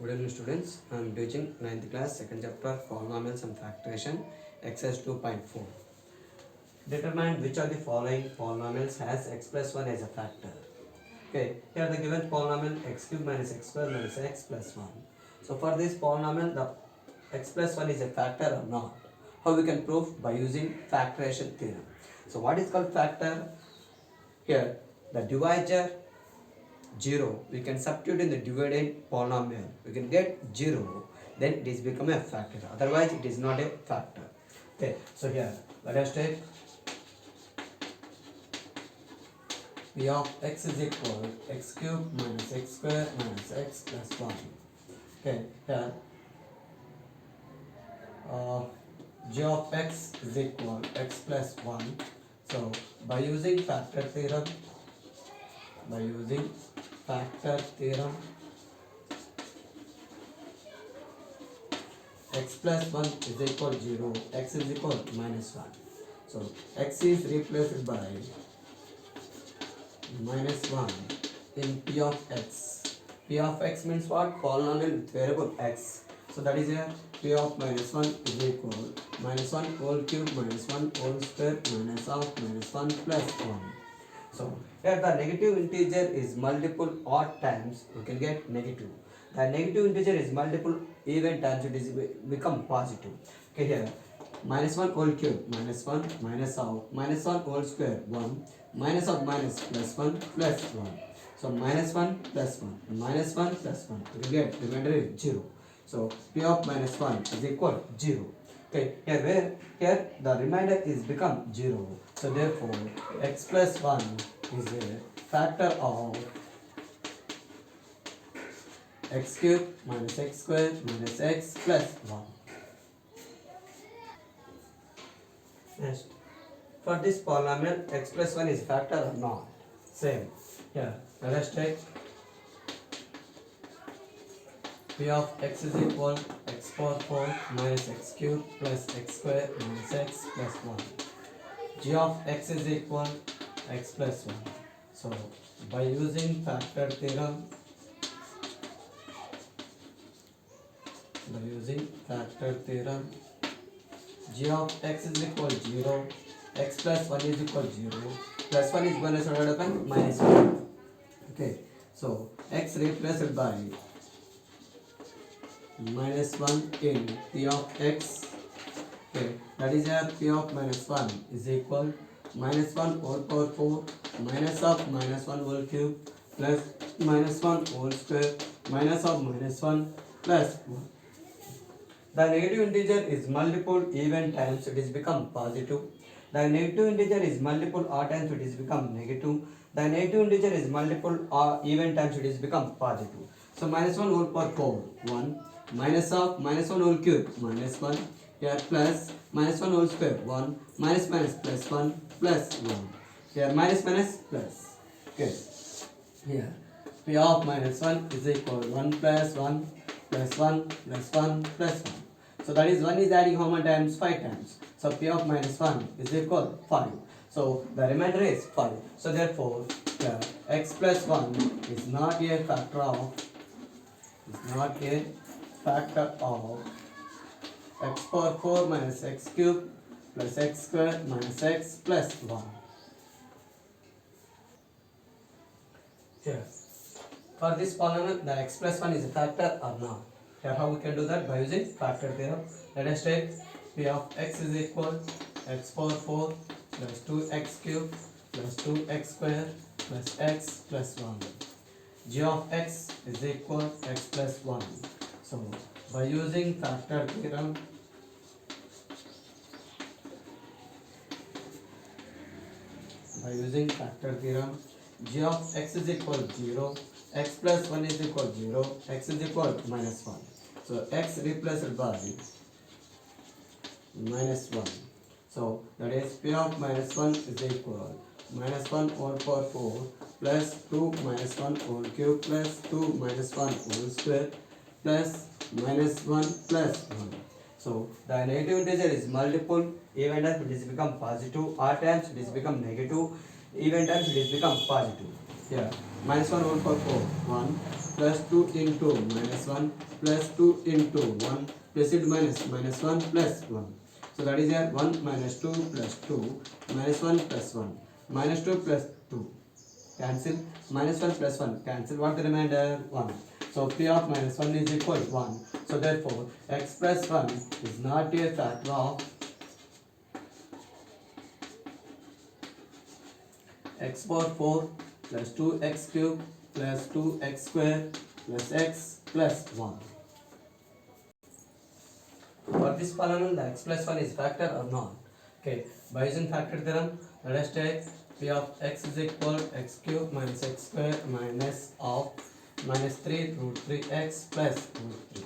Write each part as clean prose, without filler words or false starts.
Good evening students, I am teaching 9th class, second chapter, polynomials and factorization, exercise 2.4. Determine which of the following polynomials has x plus 1 as a factor. Okay, here the given polynomial x cube minus x square minus x plus 1. So for this polynomial, the x plus 1 is a factor or not. How we can prove? By using factorization theorem. So what is called factor? Here, the divisor 0, we can substitute in the dividend polynomial, we can get 0, then it is become a factor, otherwise it is not a factor. Okay, so here let us take p of x is equal x cube minus x square minus x plus 1. Okay, here g of x is equal x plus 1. So by using factor theorem, x plus 1 is equal 0, x is equal minus 1. So x is replaced by minus 1 in p of x. P of x means what? Polynomial with variable x. So that is here p of minus 1 is equal minus 1 whole cube minus 1 whole square minus of minus 1 plus 1. So here the negative integer is multiple odd times, we can get negative. The negative integer is multiple even times, it is become positive. Okay, here minus 1 whole cube minus 1 minus of minus 1 whole square 1 minus of minus plus 1 plus 1. So minus 1 plus 1 minus 1 plus 1, we get remainder is 0. So p of minus 1 is equal 0. Okay, here the remainder is become 0. So therefore x plus 1 is a factor of x cube minus x square minus x plus 1. Next, for this polynomial x plus 1 is factor or not? Same. Here let us take p of x is equal x power 4 minus x cube plus x square minus x plus 1. G of x is equal x plus 1. So by using factor theorem, g of x is equal 0, x plus 1 is equal 0, plus 1 is going to become minus 1. Okay, so x replaced by minus 1 in p of x. Okay, that is a p of minus 1 is equal minus 1 whole power 4 minus of minus 1 whole cube plus minus 1 whole square minus of minus 1 plus 1. The negative integer is multiple even times, it is become positive. The negative integer is multiple odd times, it is become negative. The negative integer is multiple even times, it is become positive. So minus 1 whole power 4 1 minus of minus 1 whole cube minus 1 here plus minus 1 whole square 1 minus minus plus 1 plus 1 here minus minus plus. Okay, here p of minus 1 is equal 1 plus 1 plus 1 plus 1 plus 1. So that is 1 is adding how many times? 5 times. So p of minus 1 is equal 5. So the remainder is 5. So therefore x plus 1 is not a factor of x power 4 minus x cube plus x square minus x plus 1. Here for this polynomial, the x plus 1 is a factor or not? Here how we can do that? By using factor theorem. Let us take p of x is equal x power 4 plus 2x cube plus 2x square plus x plus 1. G of x is equal x plus 1. So by using factor theorem, g of x is equal 0, x plus 1 is equal 0, x is equal minus 1. So x replaced by minus 1. So that is p of minus 1 is equal minus 1 whole power 4 plus 2 minus 1 whole cube plus 2 minus 1 whole square plus minus 1 plus 1. So the negative integer is multiple, even times it is become positive, odd times it is become negative, even times it is become positive. Here minus 1 whole power 4 1 plus 2 into minus 1 plus 2 into 1 plus it minus 1 plus 1. So that is here 1 minus 2 plus 2 minus 1 plus 1 minus 2 plus 2 cancel, minus 1 plus 1 cancel, what the remainder 1. So p of minus 1 is equal to 1. So therefore x plus 1 is not a factor of x power 4 plus 2x cube plus 2x square plus x plus 1. For this polynomial, the x plus 1 is factor or not? Okay, by using factor theorem, let us take p of x is equal to x cube minus x square minus of minus 3 root 3x plus root 3.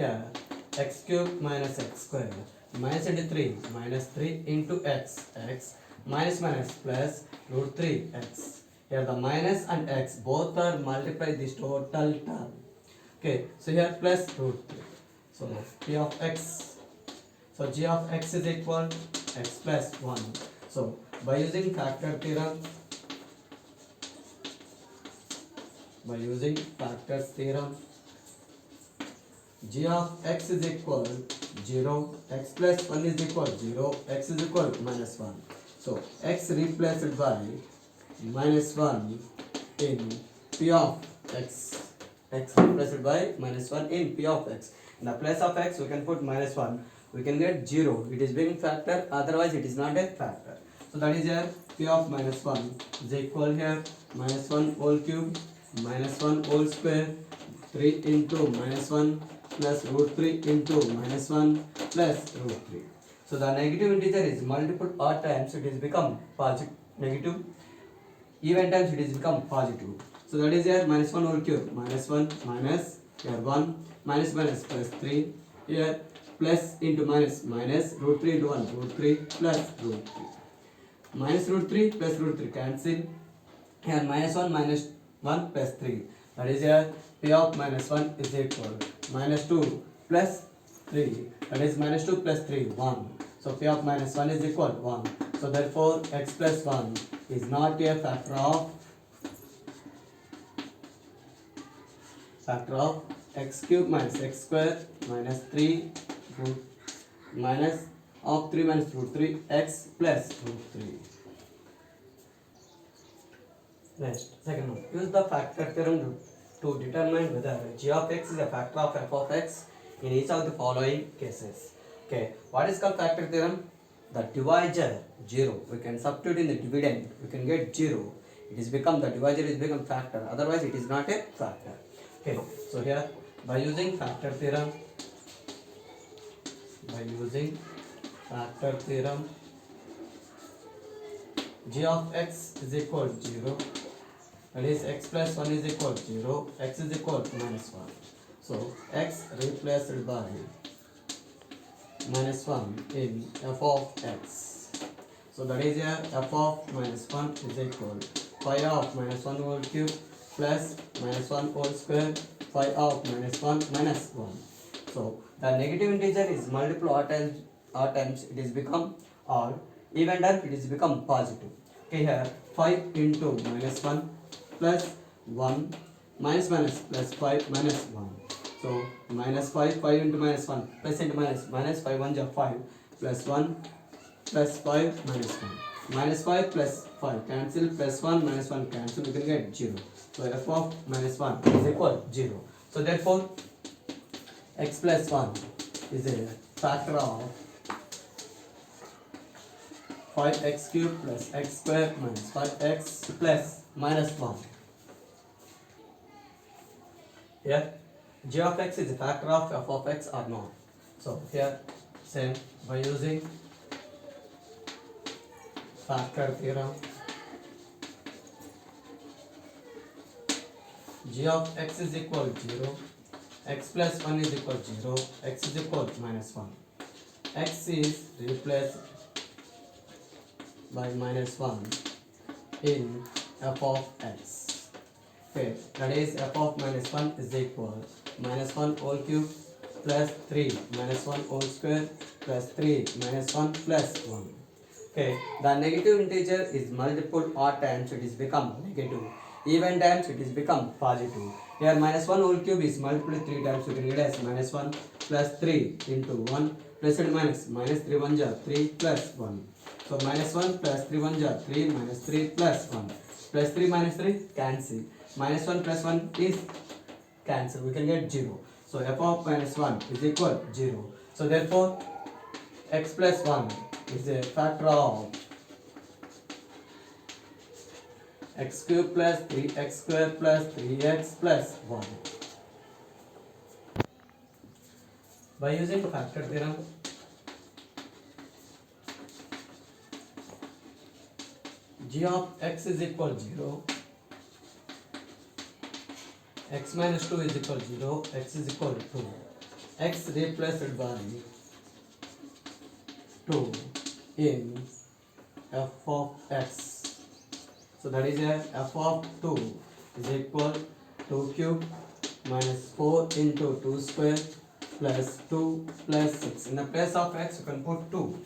Here, x cube minus x square minus into 3 minus 3 into x, x minus minus plus root 3x. Here the minus and x both are multiply this total term. Okay, so here plus root 3. So p of x, so g of x is equal to x plus 1. So by using factor theorem, g of x is equal to 0, x plus 1 is equal to 0, x is equal to minus 1. So x replaced by minus 1 in p of x, x replaced by minus 1 in p of x. In the place of x we can put minus 1, we can get 0, it is being factor, otherwise it is not a factor. So that is here p of minus 1 is equal here minus 1 whole cube minus 1 whole square 3 into minus 1 plus root 3 into minus 1 plus root 3. So the negative integer is multiple odd times, it is become positive, negative, even times it is become positive. So that is here minus 1 whole cube minus 1 minus here 1 minus minus plus 3 here plus into minus minus root 3 into 1 root 3 plus root 3 minus root 3 plus root 3 cancel, here minus 1 minus 1 plus 3, that is here p of minus 1 is equal minus 2 plus 3, that is minus 2 plus 3 1. So p of minus 1 is equal to 1. So therefore x plus 1 is not a factor of x cube minus x square minus 3 root minus of 3 minus root 3 x plus root 3. Next, second one. Use the factor theorem to determine whether g of x is a factor of f of x in each of the following cases. Okay, what is called factor theorem? The divisor 0. We can substitute in the dividend. We can get 0. It is become, the divisor is become factor. Otherwise, it is not a factor. Okay, so here by using factor theorem, g of x is equal to 0. That is x plus 1 is equal to 0, x is equal to minus 1. So x replaced by minus 1 in f of x. So that is here f of minus 1 is equal to 5 of minus 1 whole cube plus minus 1 whole square 5 of minus 1 minus 1. So the negative integer is multiple odd times it is become odd, even times it is become positive. Okay, here 5 into minus 1 plus 1 minus minus plus 5 minus 1. So minus 5 into minus 1 plus into minus 5 1 is 5 plus 1 plus 5 minus 1 minus 5 plus 5 cancel plus 1 minus 1 cancel, we can get 0. So f of minus 1 is equal to 0. So therefore x plus 1 is a factor of 5x cube plus x square minus 5x plus minus 1. Here g of x is a factor of f of x or not. So here same, by using factor theorem, g of x is equal to 0, x plus 1 is equal to 0, x is equal to minus 1. X is replaced by minus 1 in f of x. Okay, that is f of minus 1 is equal minus 1 whole cube plus 3 minus 1 whole square plus 3 minus 1 plus 1. Okay, the negative integer is multiple odd times it is become negative, even times it is become positive. Here minus 1 whole cube is multiplied 3 times. You can get as minus 1 plus 3 into 1 plus and minus. Minus 3 1 ja 3 plus 1. So minus 1 plus 3 1 ja 3 minus 3 plus 1. Plus 3 minus 3 cancel. Minus 1 plus 1 is cancel. We can get 0. So f of minus 1 is equal 0. So therefore x plus 1 is a factor of x cube plus 3x square plus 3x plus 1. By using factor theorem, g of x is equal 0, x minus 2 is equal 0, x is equal to 2, x replaced by 2 in f of x. So that is a f of 2 is equal 2 cube minus 4 into 2 square plus 2 plus 6. In the place of x you can put 2.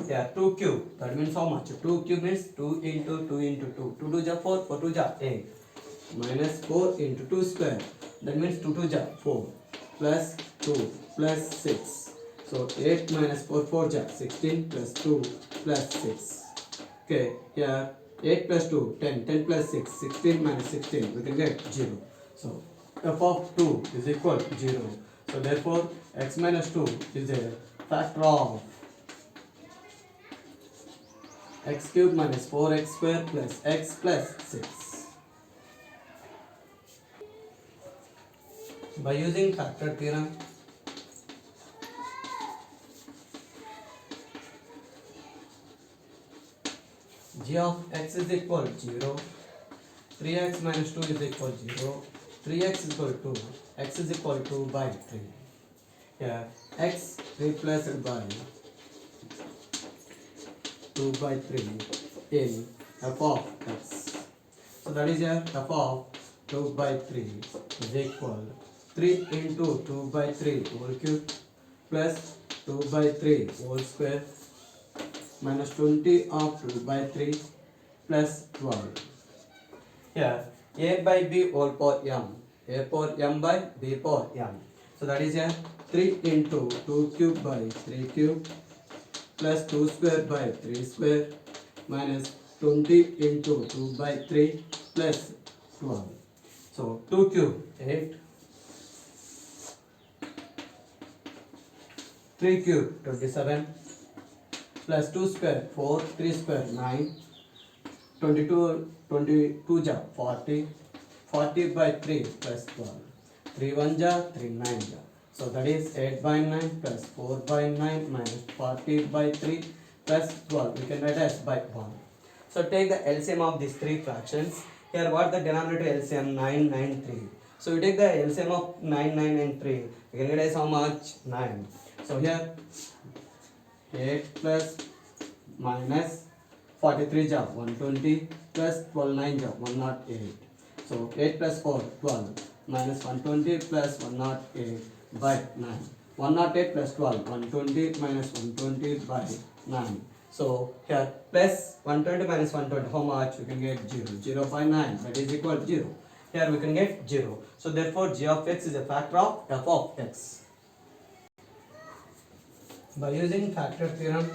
Yeah, 2 cube. That means how much? 2 cube means 2 into 2 into 2. 2 2 ja 4, 4 2 ja 8. Minus 4 into 2 square. That means 2 2 ja 4 plus 2 plus 6. So 8 minus 4 4 ja 16 plus 2 plus 6. Okay, here 8 plus 2, 10, 10 plus 6, 16 minus 16, we can get 0. So f of 2 is equal to 0. So therefore x minus 2 is a factor of x cube minus 4x square plus x plus 6. By using factor theorem, g of x is equal to 0, 3x minus 2 is equal to 0, 3x is equal to 2, x is equal to 2 by 3. Here x replaced by 2 by 3 in f of x. So that is here f of 2 by 3 is equal 3 into 2 by 3 whole cube plus 2 by 3 whole square minus 20 of 2 by 3 plus 12. Here a by b whole power m, a power m by b power m. So that is here 3 into 2 cube by 3 cube plus 2 square by 3 square minus 20 into 2 by 3 plus 12. So 2 cube 8, 3 cube 27 plus 2 square 4, 3 square 9, 22 ja 40, 40 by 3 plus 12, 3 1 ja 3 9 ja. So that is 8 by 9 plus 4 by 9 minus 40 by 3 plus 12. We can write as by 1. So take the LCM of these three fractions. Here what the denominator LCM? 9 9 3. So we take the LCM of 9 9 and 3. We can get as how much? 9. So here 8 plus minus 43 ja 120 plus 12 9 ja 108. So 8 plus 4 12 minus 120 plus 108 by 9. 108 plus 12 120 minus 120 by 9. So here plus 120 minus 120, how much? We can get 0. 0 by 9, that is equal to 0. Here we can get 0. So therefore g of x is a factor of f of x. By using factor theorem,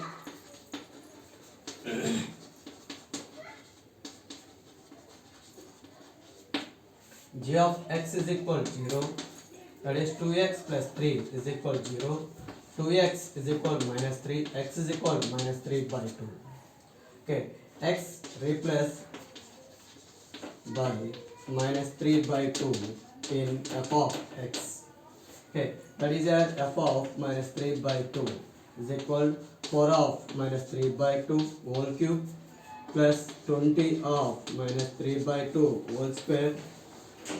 g of x is equal to 0, that is 2x plus 3 is equal to 0, 2x is equal to minus 3, x is equal to minus 3 by 2. Okay, x replaced by minus 3 by 2 in f of x. Okay, that is at f of minus 3 by 2 is equal 4 of minus 3 by 2 whole cube plus 20 of minus 3 by 2 whole square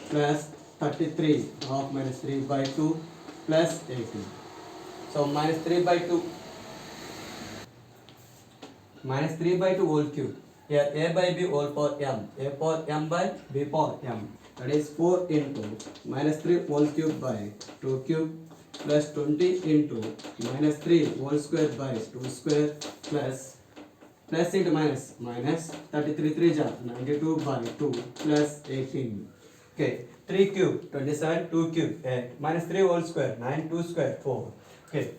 plus 33 of minus 3 by 2 plus 18. So minus 3 by 2 whole cube. Here a by b whole power m, a power m by b power m. That is 4 into minus 3 whole cube by 2 cube plus 20 into minus 3 whole square by 2 square plus into minus 33 3 ja 92 by 2 plus 18. Okay, 3 cube 27, 2 cube 8, minus 3 whole square 9, 2 square 4. Okay,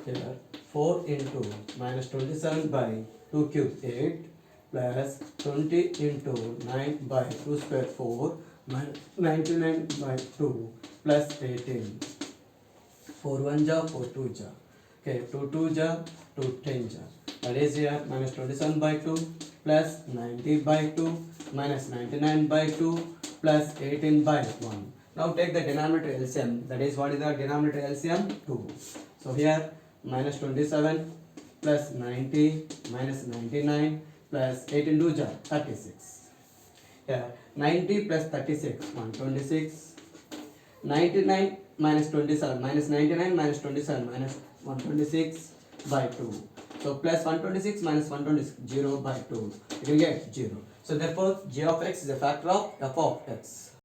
here 4 into minus 27 by 2 cube 8 plus 20 into 9 by 2 square 4 minus 99 by 2 plus 18. 4 1 ja, 4 2 ja. Okay, 2 2 ja, 2 10 ja. That is here minus 27 by 2 plus 90 by 2 minus 99 by 2 plus 18 by 1. Now take the denominator LCM. That is, what is the denominator LCM? 2. So here minus 27 plus 90 minus 99 plus 18 2 ja, 36. Here 90 plus 36 126. 99 minus 27 minus 99 minus 27 minus 126 by 2. So plus 126 minus 126 0 by 2. You will get 0. So therefore g of x is a factor of f of x.